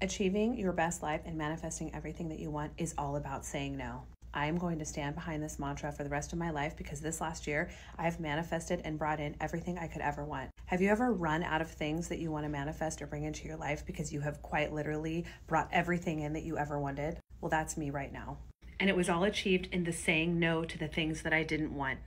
Achieving your best life and manifesting everything that you want is all about saying no. I am going to stand behind this mantra for the rest of my life because this last year I've manifested and brought in everything I could ever want. Have you ever run out of things that you want to manifest or bring into your life because you have quite literally brought everything in that you ever wanted? Well, that's me right now. And it was all achieved in the saying no to the things that I didn't want.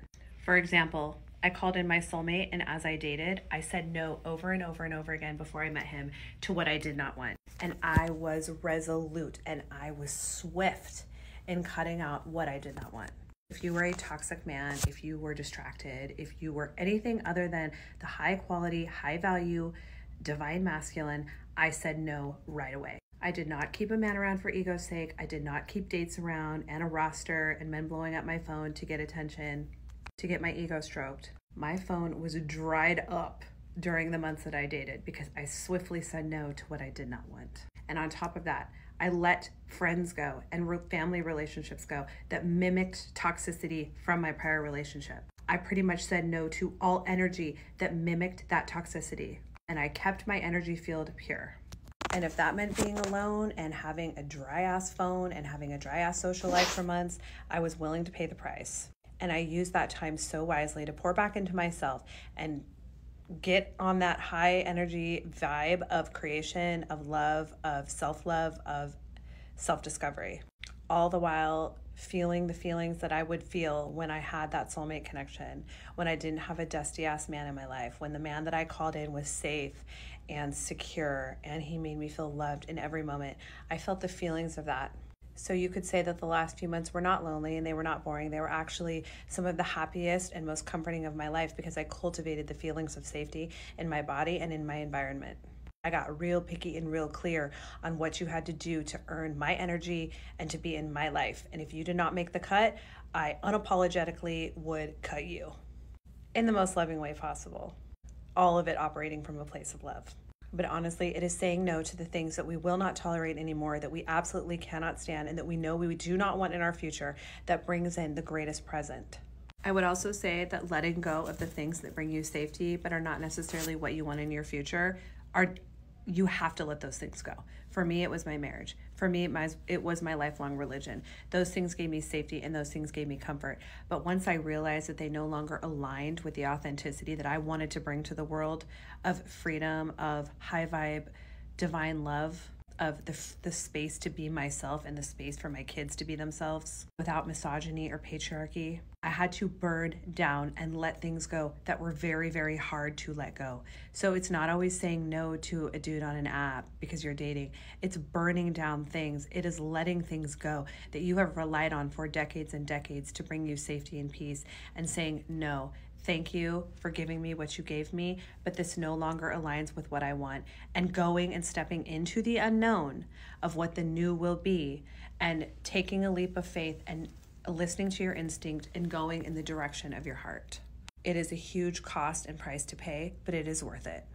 For example, I called in my soulmate, and as I dated, I said no over and over and over again before I met him to what I did not want. And I was resolute and I was swift in cutting out what I did not want. If you were a toxic man, if you were distracted, if you were anything other than the high quality, high value, divine masculine, I said no right away. I did not keep a man around for ego's sake. I did not keep dates around and a roster and men blowing up my phone to get attention, to get my ego stroked. My phone was dried up during the months that I dated because I swiftly said no to what I did not want. And on top of that, I let friends go and family relationships go that mimicked toxicity from my prior relationship. I pretty much said no to all energy that mimicked that toxicity. And I kept my energy field pure. And if that meant being alone and having a dry ass phone and having a dry ass social life for months, I was willing to pay the price. And I used that time so wisely to pour back into myself and get on that high energy vibe of creation, of love, of self-love, of self-discovery. All the while feeling the feelings that I would feel when I had that soulmate connection, when I didn't have a dusty ass man in my life, when the man that I called in was safe and secure and he made me feel loved in every moment. I felt the feelings of that. So you could say that the last few months were not lonely and they were not boring. They were actually some of the happiest and most comforting of my life because I cultivated the feelings of safety in my body and in my environment. I got real picky and real clear on what you had to do to earn my energy and to be in my life. And if you did not make the cut, I unapologetically would cut you in the most loving way possible. All of it operating from a place of love. But honestly, it is saying no to the things that we will not tolerate anymore, that we absolutely cannot stand, and that we know we do not want in our future, that brings in the greatest present. I would also say that letting go of the things that bring you safety but are not necessarily what you want in your future you have to let those things go. For me, it was my marriage. For me, it was my lifelong religion. Those things gave me safety and those things gave me comfort. But once I realized that they no longer aligned with the authenticity that I wanted to bring to the world of freedom, of high vibe, divine love, of the space to be myself and the space for my kids to be themselves without misogyny or patriarchy, I had to burn down and let things go that were very, very hard to let go. So it's not always saying no to a dude on an app because you're dating. It's burning down things. It is letting things go that you have relied on for decades and decades to bring you safety and peace and saying no. Thank you for giving me what you gave me, but this no longer aligns with what I want. And going and stepping into the unknown of what the new will be and taking a leap of faith and listening to your instinct and going in the direction of your heart. It is a huge cost and price to pay, but it is worth it.